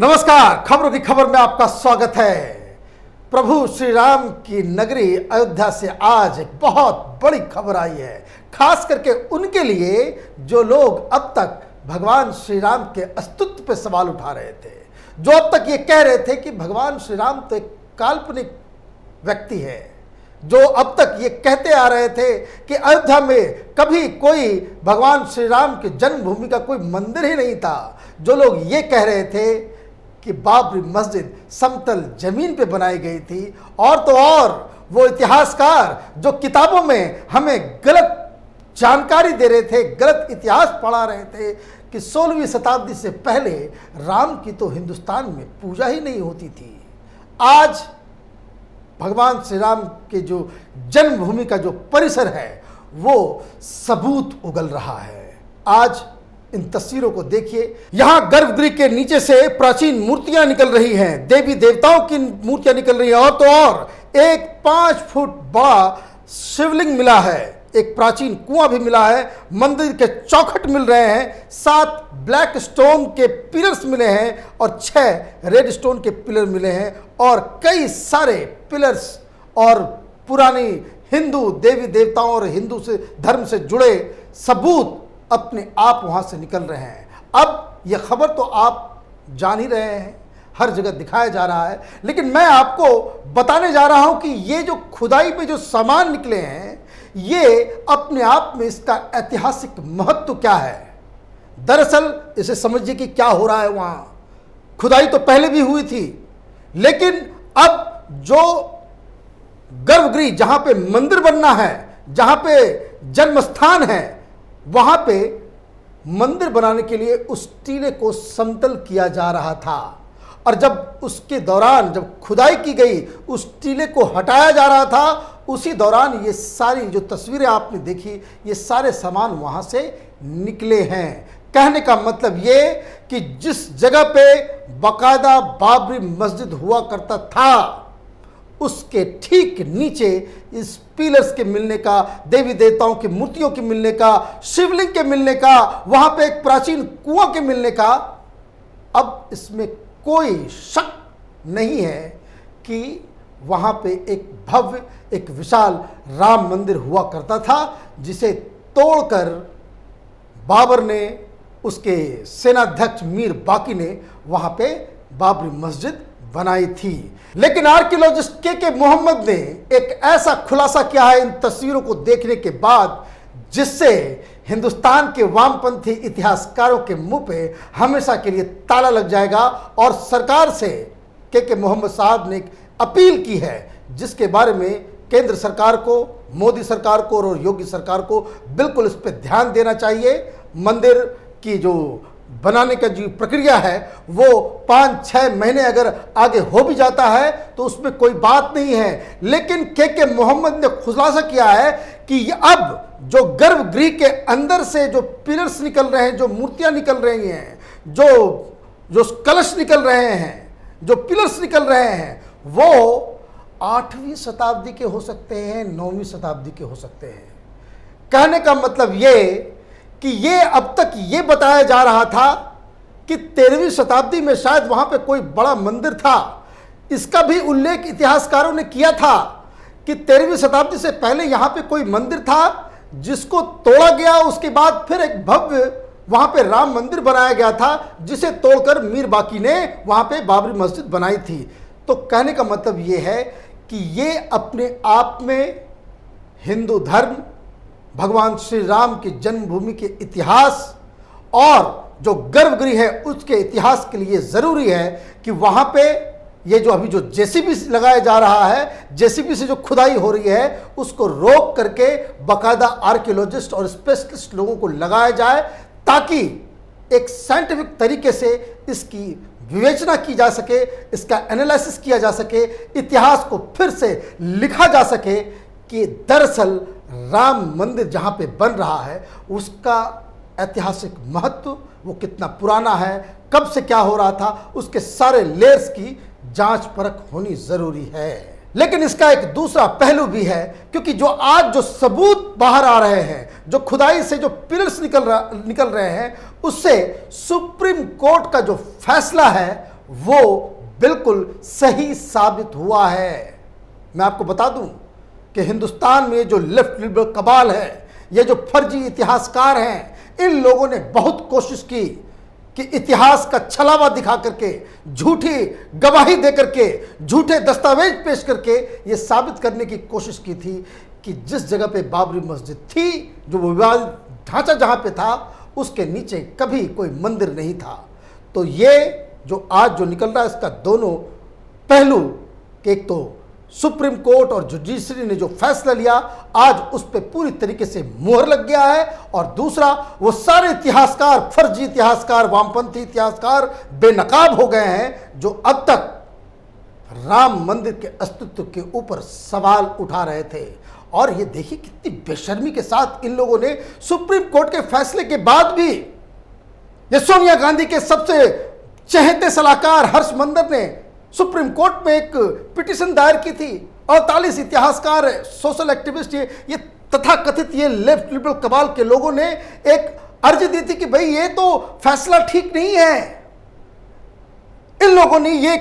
नमस्कार, खबरों की खबर में आपका स्वागत है। प्रभु श्री राम की नगरी अयोध्या से आज एक बहुत बड़ी खबर आई है, खास करके उनके लिए जो लोग अब तक भगवान श्री राम के अस्तित्व पर सवाल उठा रहे थे, जो अब तक ये कह रहे थे कि भगवान श्री राम तो एक काल्पनिक व्यक्ति है, जो अब तक ये कहते आ रहे थे कि अयोध्या में कभी कोई भगवान श्री राम की जन्मभूमि का कोई मंदिर ही नहीं था, जो लोग ये कह रहे थे कि बाबरी मस्जिद समतल जमीन पे बनाई गई थी, और तो और वो इतिहासकार जो किताबों में हमें गलत जानकारी दे रहे थे, गलत इतिहास पढ़ा रहे थे कि 16वीं शताब्दी से पहले राम की तो हिंदुस्तान में पूजा ही नहीं होती थी। आज भगवान श्री राम के जो जन्मभूमि का जो परिसर है वो सबूत उगल रहा है। आज इन तस्वीरों को देखिए, यहां गर्भगृह के नीचे से प्राचीन मूर्तियां निकल रही हैं, देवी देवताओं की मूर्तियां निकल रही हैं, और तो और एक 5 फुट बड़ा शिवलिंग मिला है, एक प्राचीन कुआं भी मिला है, मंदिर के चौखट मिल रहे हैं, 7 ब्लैक स्टोन के पिलर्स मिले हैं और 6 रेड स्टोन के पिलर मिले हैं, और कई सारे पिलर्स और पुरानी हिंदू देवी देवताओं और हिंदू से धर्म से जुड़े सबूत अपने आप वहां से निकल रहे हैं। अब यह खबर तो आप जान ही रहे हैं, हर जगह दिखाया जा रहा है, लेकिन मैं आपको बताने जा रहा हूं कि ये जो खुदाई पे जो सामान निकले हैं, ये अपने आप में इसका ऐतिहासिक महत्व क्या है। दरअसल इसे समझिए कि क्या हो रहा है। वहां खुदाई तो पहले भी हुई थी, लेकिन अब जो गर्भगृह जहां पे मंदिर बनना है, जहां पे जन्म स्थान है, वहां पे मंदिर बनाने के लिए उस टीले को समतल किया जा रहा था, और जब उसके दौरान जब खुदाई की गई उस टीले को हटाया जा रहा था, उसी दौरान ये सारी जो तस्वीरें आपने देखी, ये सारे सामान वहां से निकले हैं। कहने का मतलब ये कि जिस जगह पे बाकायदा बाबरी मस्जिद हुआ करता था, उसके ठीक नीचे इस पिलर्स के मिलने का, देवी देवताओं की मूर्तियों के मिलने का, शिवलिंग के मिलने का, वहां पे एक प्राचीन कुआं के मिलने का, अब इसमें कोई शक नहीं है कि वहां पे एक भव्य, एक विशाल राम मंदिर हुआ करता था, जिसे तोड़कर बाबर ने, उसके सेनाध्यक्ष मीर बाकी ने वहां पे बाबरी मस्जिद बनाई थी। लेकिन आर्कियोलॉजिस्ट के मोहम्मद ने एक ऐसा खुलासा किया है इन तस्वीरों को देखने के बाद, जिससे हिंदुस्तान के वामपंथी इतिहासकारों के मुंह पे हमेशा के लिए ताला लग जाएगा। और सरकार से के मोहम्मद साहब ने एक अपील की है, जिसके बारे में केंद्र सरकार को, मोदी सरकार को और योगी सरकार को बिल्कुल इस पर ध्यान देना चाहिए। मंदिर की जो बनाने का जो प्रक्रिया है वो 5-6 महीने अगर आगे हो भी जाता है तो उसमें कोई बात नहीं है, लेकिन के मोहम्मद ने खुलासा किया है कि अब जो गर्भगृह के अंदर से जो पिलर्स निकल रहे हैं, जो मूर्तियां निकल रही हैं, जो कलश निकल रहे हैं, जो पिलर्स निकल रहे हैं, वो 8वीं शताब्दी के हो सकते हैं, 9वीं शताब्दी के हो सकते हैं। कहने का मतलब ये कि ये अब तक ये बताया जा रहा था कि 13वीं शताब्दी में शायद वहां पे कोई बड़ा मंदिर था। इसका भी उल्लेख इतिहासकारों ने किया था कि 13वीं शताब्दी से पहले यहां पे कोई मंदिर था, जिसको तोड़ा गया, उसके बाद फिर एक भव्य वहां पे राम मंदिर बनाया गया था, जिसे तोड़कर मीर बाकी ने वहां पे बाबरी मस्जिद बनाई थी। तो कहने का मतलब ये है कि ये अपने आप में हिंदू धर्म, भगवान श्री राम की जन्मभूमि के इतिहास और जो गर्भगृह है उसके इतिहास के लिए ज़रूरी है कि वहाँ पे ये जो अभी जो जेसीबी लगाया जा रहा है, जेसीबी से जो खुदाई हो रही है, उसको रोक करके बाकायदा आर्कियोलॉजिस्ट और स्पेशलिस्ट लोगों को लगाया जाए, ताकि एक साइंटिफिक तरीके से इसकी विवेचना की जा सके, इसका एनालिसिस किया जा सके, इतिहास को फिर से लिखा जा सके कि दरअसल राम मंदिर जहाँ पे बन रहा है उसका ऐतिहासिक महत्व वो कितना पुराना है, कब से क्या हो रहा था, उसके सारे लेयर्स की जांच परख होनी ज़रूरी है। लेकिन इसका एक दूसरा पहलू भी है, क्योंकि जो आज जो सबूत बाहर आ रहे हैं, जो खुदाई से जो पिलर्स निकल रहे हैं, उससे सुप्रीम कोर्ट का जो फैसला है वो बिल्कुल सही साबित हुआ है। मैं आपको बता दूं कि हिंदुस्तान में जो लेफ्ट लिबरल कबाल है, ये जो फर्जी इतिहासकार हैं, इन लोगों ने बहुत कोशिश की कि इतिहास का छलावा दिखा करके, झूठी गवाही दे करके, झूठे दस्तावेज पेश करके ये साबित करने की कोशिश की थी कि जिस जगह पे बाबरी मस्जिद थी, जो विवादित ढांचा जहां पे था, उसके नीचे कभी कोई मंदिर नहीं था। तो ये जो आज जो निकल रहा है, इसका दोनों पहलू, कि एक तो सुप्रीम कोर्ट और जुडिशरी ने जो फैसला लिया, आज उस पर पूरी तरीके से मुहर लग गया है, और दूसरा वो सारे इतिहासकार, फर्जी इतिहासकार, वामपंथी इतिहासकार बेनकाब हो गए हैं जो अब तक राम मंदिर के अस्तित्व के ऊपर सवाल उठा रहे थे। और ये देखिए कितनी बेशर्मी के साथ इन लोगों ने सुप्रीम कोर्ट के फैसले के बाद भी, ये सोनिया गांधी के सबसे चहेते सलाहकार हर्ष मंदर ने सुप्रीम कोर्ट में एक पिटीशन दायर की थी। 48 इतिहासकार, सोशल एक्टिविस्ट, ये तथाकथित ये लेफ्ट लिबरल कबाल के लोगों ने एक अर्जी दी थी कि भाई ये तो फैसला ठीक नहीं है। इन लोगों ने ये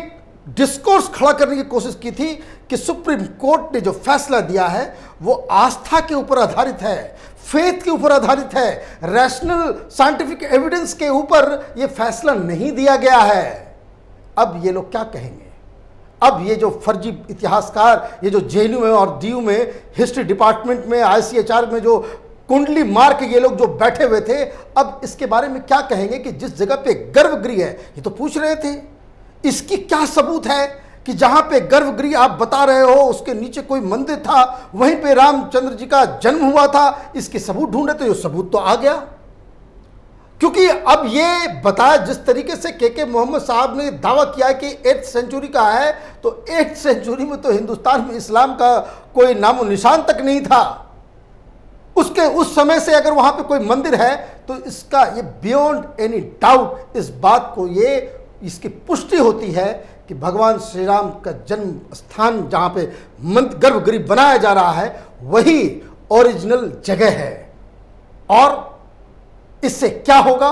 डिस्कोर्स खड़ा करने की कोशिश की थी कि सुप्रीम कोर्ट ने जो फैसला दिया है वो आस्था के ऊपर आधारित है, फेथ के ऊपर आधारित है, रैशनल साइंटिफिक एविडेंस के ऊपर ये फैसला नहीं दिया गया है। अब ये लोग क्या कहेंगे? अब ये जो फर्जी इतिहासकार, ये जो जेएनयू में और डीयू में, हिस्ट्री डिपार्टमेंट में, आईसीएचआर में जो कुंडली मार के ये लोग जो बैठे हुए थे, अब इसके बारे में क्या कहेंगे कि जिस जगह पे गर्भगृह है, ये तो पूछ रहे थे, इसकी क्या सबूत है कि जहां पे गर्भगृह आप बता रहे हो उसके नीचे कोई मंदिर था, वहीं पे रामचंद्र जी का जन्म हुआ था, इसके सबूत ढूंढे तो ये सबूत तो आ गया। क्योंकि अब ये बताया जिस तरीके से के मोहम्मद साहब ने दावा किया है कि 8th सेंचुरी का है, तो 8th सेंचुरी में तो हिंदुस्तान में इस्लाम का कोई नामो निशान तक नहीं था। उसके उस समय से अगर वहां पे कोई मंदिर है तो इसका ये बियॉन्ड एनी डाउट, इस बात को ये इसकी पुष्टि होती है कि भगवान श्री राम का जन्म स्थान जहां पे गर्भगृह बनाया जा रहा है वही ओरिजिनल जगह है। और इससे क्या होगा?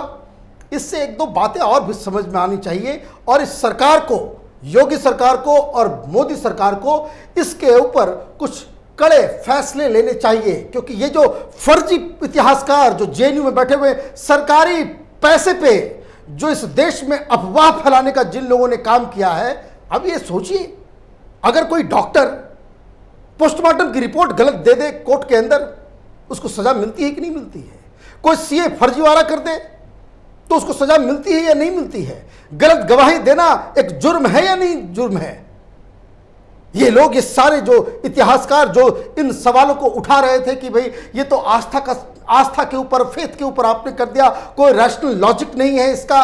इससे एक दो बातें और भी समझ में आनी चाहिए, और इस सरकार को, योगी सरकार को और मोदी सरकार को इसके ऊपर कुछ कड़े फैसले लेने चाहिए। क्योंकि ये जो फर्जी इतिहासकार जो जेएनयू में बैठे हुए सरकारी पैसे पे जो इस देश में अफवाह फैलाने का जिन लोगों ने काम किया है, अब ये सोचिए अगर कोई डॉक्टर पोस्टमार्टम की रिपोर्ट गलत दे दे कोर्ट के अंदर, उसको सजा मिलती है कि नहीं मिलती है? कोई सीए फर्जीवाड़ा कर दे तो उसको सजा मिलती है या नहीं मिलती है? गलत गवाही देना एक जुर्म है या नहीं जुर्म है? ये लोग, ये सारे जो इतिहासकार जो इन सवालों को उठा रहे थे कि भाई ये तो आस्था के ऊपर, फेथ के ऊपर आपने कर दिया, कोई रैशनल लॉजिक नहीं है इसका,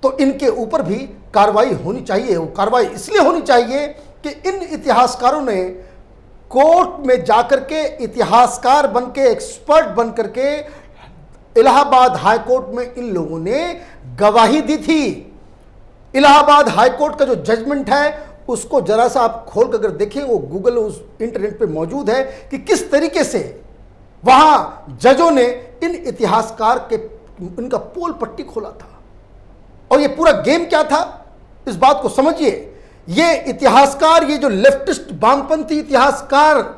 तो इनके ऊपर भी कार्रवाई होनी चाहिए। वो कार्रवाई इसलिए होनी चाहिए कि इन इतिहासकारों ने कोर्ट में जाकर के इतिहासकार बनके, एक्सपर्ट बनकर के इलाहाबाद हाई कोर्ट में इन लोगों ने गवाही दी थी। इलाहाबाद हाई कोर्ट का जो जजमेंट है उसको जरा सा आप खोल कर अगर देखें, वो गूगल, उस इंटरनेट पे मौजूद है कि किस तरीके से वहां जजों ने इन इतिहासकार के इनका पोल पट्टी खोला था। और ये पूरा गेम क्या था, इस बात को समझिए। ये इतिहासकार, ये जो लेफ्टिस्ट वामपंथी इतिहासकार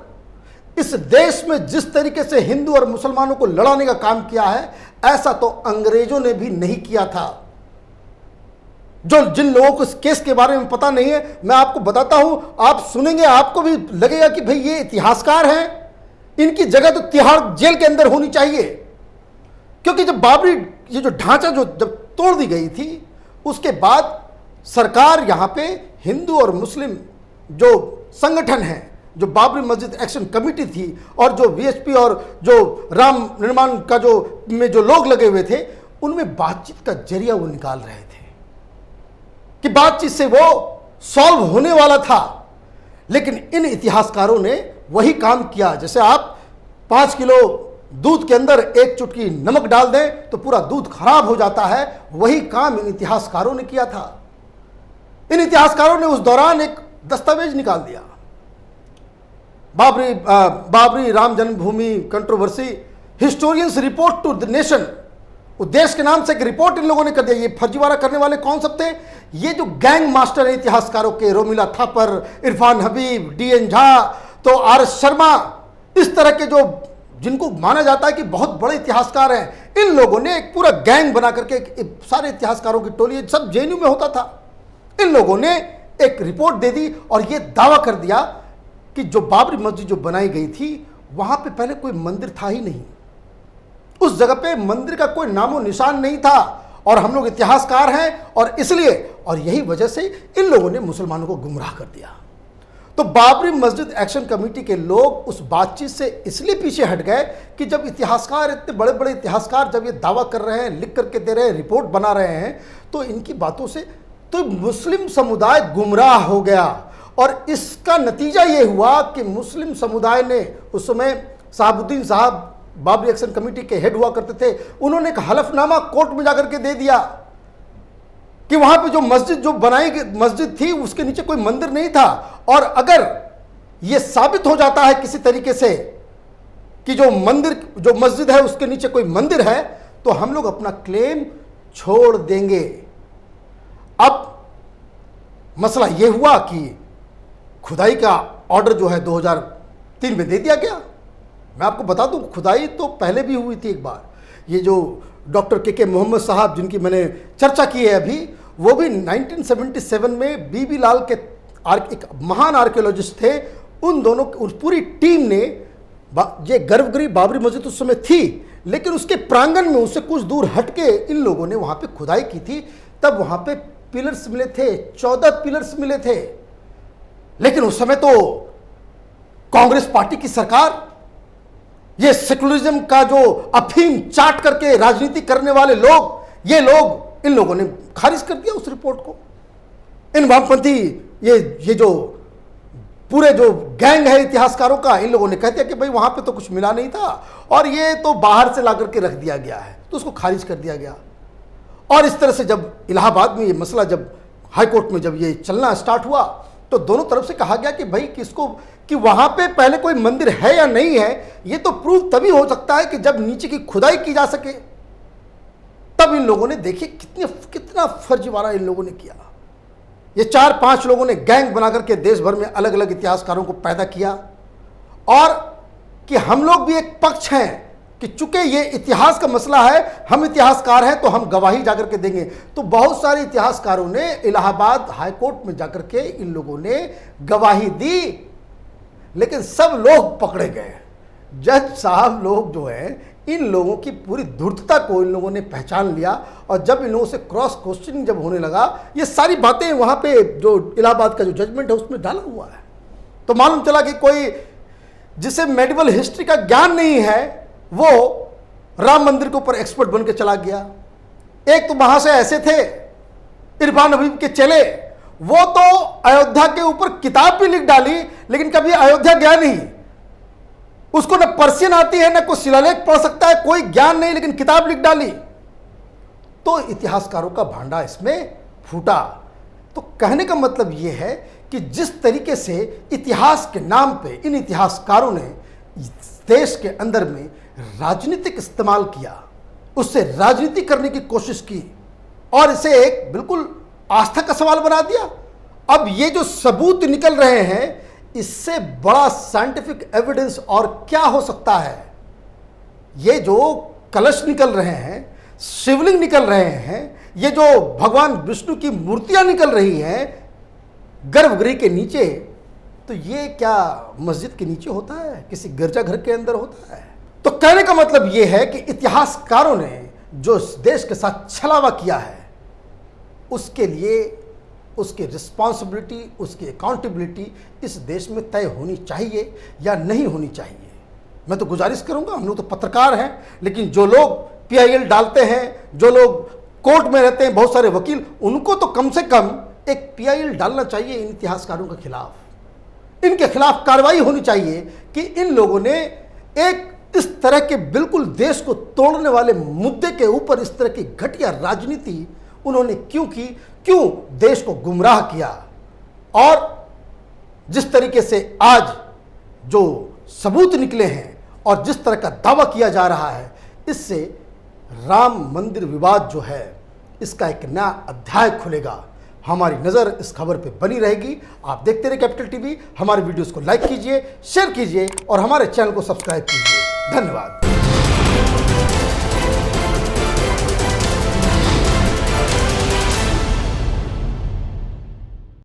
इस देश में जिस तरीके से हिंदू और मुसलमानों को लड़ाने का काम किया है, ऐसा तो अंग्रेजों ने भी नहीं किया था। जो जिन लोगों को इस केस के बारे में पता नहीं है, मैं आपको बताता हूं, आप सुनेंगे आपको भी लगेगा कि भाई ये इतिहासकार हैं, इनकी जगह तो तिहाड़ जेल के अंदर होनी चाहिए। क्योंकि जब बाबरी ये जो ढांचा जो जब तोड़ दी गई थी, उसके बाद सरकार यहां पे हिंदू और मुस्लिम जो संगठन है, जो बाबरी मस्जिद एक्शन कमेटी थी और जो वीएचपी और जो राम निर्माण का जो में जो लोग लगे हुए थे, उनमें बातचीत का जरिया वो निकाल रहे थे कि बातचीत से वो सॉल्व होने वाला था। लेकिन इन इतिहासकारों ने वही काम किया। जैसे आप 5 किलो दूध के अंदर 1 चुटकी नमक डाल दें तो पूरा दूध खराब हो जाता है, वही काम इन इतिहासकारों ने किया था। इन इतिहासकारों ने उस दौरान एक दस्तावेज निकाल दिया, Babri Ram Janmabhoomi controversy, historians report to the nation. देश के नाम से एक रिपोर्ट इन लोगों ने कर दिया। ये फर्जीवाड़ा करने वाले कौन सब थे? ये जो गैंग मास्टर है इतिहासकारों के, रोमिला थापर, इरफान हबीब, डीएन झा, तो आर एस शर्मा, इस तरह के जो जिनको माना जाता है कि बहुत बड़े इतिहासकार हैं, इन लोगों ने एक पूरा गैंग बना करके सारे इतिहासकारों की टोली, सब जेएनयू में होता था, इन लोगों ने एक रिपोर्ट दे दी और ये दावा कर दिया कि जो बाबरी मस्जिद जो बनाई गई थी वहां पे पहले कोई मंदिर था ही नहीं, उस जगह पे मंदिर का कोई नामो निशान नहीं था, और हम लोग इतिहासकार हैं और इसलिए, और यही वजह से इन लोगों ने मुसलमानों को गुमराह कर दिया। तो बाबरी मस्जिद एक्शन कमेटी के लोग उस बातचीत से इसलिए पीछे हट गए कि जब इतिहासकार, इतने बड़े बड़े इतिहासकार जब ये दावा कर रहे हैं, लिख करके दे रहे हैं, रिपोर्ट बना रहे हैं, तो इनकी बातों से तो मुस्लिम समुदाय गुमराह हो गया। और इसका नतीजा ये हुआ कि मुस्लिम समुदाय ने, उस समय शहाबुद्दीन साहब बाबरी एक्शन कमेटी के हेड हुआ करते थे, उन्होंने एक हलफनामा कोर्ट में जाकर के दे दिया कि वहां पे जो मस्जिद जो बनाई गई मस्जिद थी उसके नीचे कोई मंदिर नहीं था, और अगर यह साबित हो जाता है किसी तरीके से कि जो मस्जिद है उसके नीचे कोई मंदिर है, तो हम लोग अपना क्लेम छोड़ देंगे। अब मसला यह हुआ कि खुदाई का ऑर्डर जो है 2003 में दे दिया गया। मैं आपको बता दूं, खुदाई तो पहले भी हुई थी एक बार। ये जो डॉक्टर के मोहम्मद साहब जिनकी मैंने चर्चा की है अभी, वो भी 1977 में बीबी लाल के एक महान आर्कियोलॉजिस्ट थे, उन दोनों उस पूरी टीम ने, ये गर्भगृह बाबरी मस्जिद उस समय थी, लेकिन उसके प्रांगण में उससे कुछ दूर हटके इन लोगों ने वहां पे खुदाई की थी। तब वहां पे पिलर्स मिले थे, 14 पिलर्स मिले थे, लेकिन उस समय तो कांग्रेस पार्टी की सरकार, ये सेकुलरिज्म का जो अफीम चाट करके राजनीति करने वाले लोग, ये लोग, इन लोगों ने खारिज कर दिया उस रिपोर्ट को। इन वामपंथी ये जो पूरे जो गैंग है इतिहासकारों का, इन लोगों ने कह दिया कि भाई वहां पे तो कुछ मिला नहीं था और ये तो बाहर से ला करके रख दिया गया है, तो उसको खारिज कर दिया गया। और इस तरह से जब इलाहाबाद में ये मसला, जब हाईकोर्ट में जब ये चलना स्टार्ट हुआ, तो दोनों तरफ से कहा गया कि भाई किसको, कि वहां पे पहले कोई मंदिर है या नहीं है, ये तो प्रूव तभी हो सकता है कि जब नीचे की खुदाई की जा सके। तब इन लोगों ने, देखिए कितना फर्जीवाड़ा इन लोगों ने किया। ये 4-5 लोगों ने गैंग बनाकर के देश भर में अलग अलग इतिहासकारों को पैदा किया, और कि हम लोग भी एक पक्ष हैं कि चूंकि ये इतिहास का मसला है, हम इतिहासकार हैं तो हम गवाही जाकर के देंगे। तो बहुत सारे इतिहासकारों ने इलाहाबाद हाईकोर्ट में जाकर के इन लोगों ने गवाही दी, लेकिन सब लोग पकड़े गए। जज साहब लोग जो है, इन लोगों की पूरी धूर्तता को इन लोगों ने पहचान लिया, और जब इन लोगों से क्रॉस क्वेश्चनिंग जब होने लगा, ये सारी बातें वहां पे जो इलाहाबाद का जो जजमेंट है उसमें डाला हुआ है। तो मालूम चला कि कोई जिसे मेडिवल हिस्ट्री का ज्ञान नहीं है, वो राम मंदिर के ऊपर एक्सपर्ट बन के चला गया। एक तो वहां से ऐसे थे इरफान हबीब के चेले, वो तो अयोध्या के ऊपर किताब भी लिख डाली, लेकिन कभी अयोध्या गया नहीं, उसको न पर्शियन आती है, न कोई शिलालेख पढ़ सकता है, कोई ज्ञान नहीं, लेकिन किताब लिख डाली। तो इतिहासकारों का भांडा इसमें फूटा। तो कहने का मतलब यह है कि जिस तरीके से इतिहास के नाम पे इन इतिहासकारों ने देश के अंदर में राजनीतिक इस्तेमाल किया, उससे राजनीति करने की कोशिश की, और इसे एक बिल्कुल आस्था का सवाल बना दिया। अब ये जो सबूत निकल रहे हैं, इससे बड़ा साइंटिफिक एविडेंस और क्या हो सकता है? ये जो कलश निकल रहे हैं, शिवलिंग निकल रहे हैं, ये जो भगवान विष्णु की मूर्तियां निकल रही हैं गर्भगृह के नीचे, तो ये क्या मस्जिद के नीचे होता है? किसी गिरजाघर के अंदर होता है? तो कहने का मतलब यह है कि इतिहासकारों ने जो इस देश के साथ छलावा किया है, उसके लिए उसकी रिस्पॉन्सिबिलिटी, उसकी अकाउंटेबिलिटी इस देश में तय होनी चाहिए या नहीं होनी चाहिए। मैं तो गुजारिश करूंगा, हम लोग तो पत्रकार हैं, लेकिन जो लोग पीआईएल डालते हैं, जो लोग कोर्ट में रहते हैं, बहुत सारे वकील, उनको तो कम से कम एक पीआईएल डालना चाहिए इन इतिहासकारों के खिलाफ। इनके खिलाफ कार्रवाई होनी चाहिए कि इन लोगों ने एक इस तरह के बिल्कुल देश को तोड़ने वाले मुद्दे के ऊपर इस तरह की घटिया राजनीति उन्होंने क्यों की, क्यों देश को गुमराह किया। और जिस तरीके से आज जो सबूत निकले हैं और जिस तरह का दावा किया जा रहा है, इससे राम मंदिर विवाद जो है इसका एक नया अध्याय खुलेगा। हमारी नज़र इस खबर पे बनी रहेगी। आप देखते रहिए कैपिटल टीवी। हमारे वीडियोस को लाइक कीजिए, शेयर कीजिए और हमारे चैनल को सब्सक्राइब कीजिए। धन्यवाद।